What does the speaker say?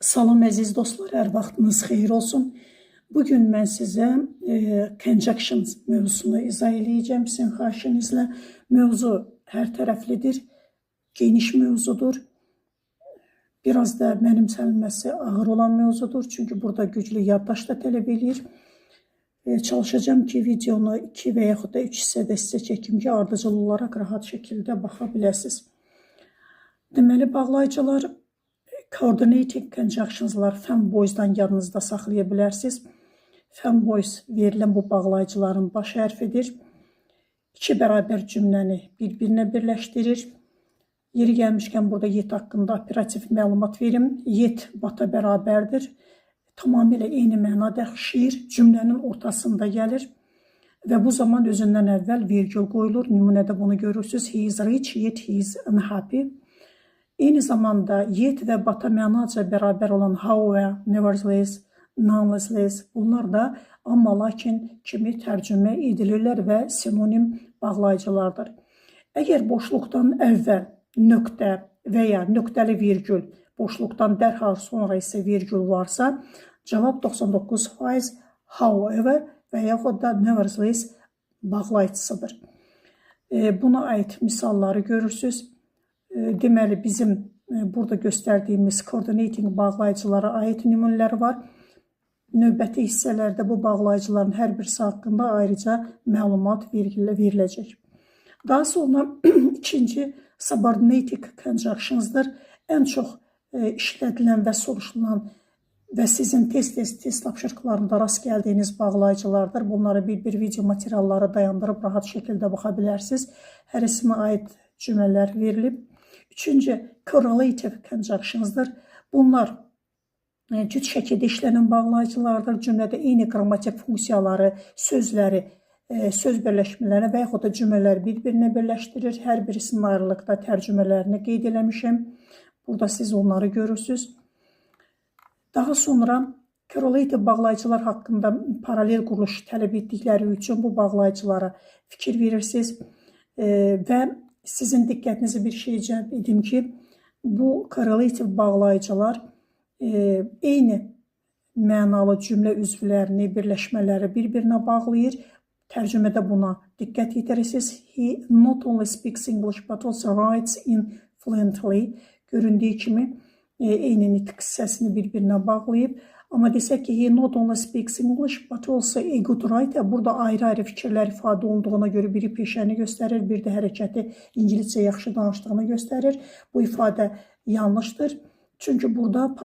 Salam əziz dostlar, hər vaxtınız xeyir olsun. Bugün mən sizə conjunctions mövzusunu izah edəcəm sizin xahişinizlə. Mövzu hər tərəflidir, geniş mövzudur. Biraz da mənimsənilməsi ağır olan mövzudur, çünki burada güclü yaddaş da tələb edir. Çalışacağım ki, videonu 2 və yaxud da 3 hissədə sizə çəkim ki, ardıcıl olaraq rahat şəkildə baxa biləsiniz. Deməli, bağlayıcılar, coordinating conjunctionslar femboys'dan yadınızda saxlaya bilərsiniz. Femboys verilən bu bağlayıcıların baş hərfidir. İki bərabər cümləni bir-birinə birləşdirir. Yeri gəlmişkən burada yet haqqında operativ məlumat verim. Yet bata bərabərdir. Tamamilə eyni məna daşıyır. Cümlənin ortasında gəlir. Və bu zaman özündən əvvəl virgül qoyulur. Nümunədə bunu görürsünüz. He is rich, yet he is unhappy. Eyni zamanda yet və bata mənaca bərabər olan however, nevertheless, nonetheless bunlar da amma lakin kimi tərcümə edilirlər və sinonim bağlayıcılardır. Əgər boşluqdan əvvəl nöqtə və ya nöqtəli virgül, boşluqdan dərhal sonra isə virgül varsa, cavab 99% however və yaxud da nevertheless bağlayıcısıdır. Buna aid misalları görürsünüz. Deməli, bizim burada göstərdiyimiz coordinating bağlayıcılara aid nümunələr var. Növbəti hissələrdə bu bağlayıcıların hər birisi haqqında ayrıca məlumat veriləcək. Daha sonra ikinci subordinating conjunctions'dır. Ən çox işlədilən və soruşulan və sizin test tapşırıqlarında rast gəldiyiniz bağlayıcılardır. Bunları bir video materialları dayandırıb rahat şəkildə baxa bilərsiniz. Hər isimə aid cümlələr verilib. Üçüncü, correlative conjunctions'dır. Bunlar cüt şəkildə işlənən bağlayıcılardır. Cümlədə eyni qrammatik funksiyaları, sözləri, söz birləşmələri və yaxud da cümlələri bir-birinə birləşdirir. Hər birisinin ayrılıqda tərcümələrini qeyd eləmişəm. Burada siz onları görürsünüz. Daha sonra correlative bağlayıcılar haqqında paralel quruluş tələb etdikləri üçün bu bağlayıcılara fikir verirsiniz və sizin diqqətinizi bir şey cəlb edim ki, bu correlative bağlayıcılar eyni mənalı cümlə üzvlərini, birləşmələri bir-birinə bağlayır. Tərcümədə buna diqqət yetirirsiniz. He not only speaks English but also writes in fluently. Göründüyü kimi eyni nitq hissəsini bir-birinə bağlayıb. Amma desək ki, he not only speaks English but also a good writer. Burada ayrı-ayrı fikirlər ifadə olduğuna görə biri peşəni göstərir, bir də hərəkəti İngiliscə yaxşı danışdığını göstərir. Bu ifadə yanlışdır. Çünki burada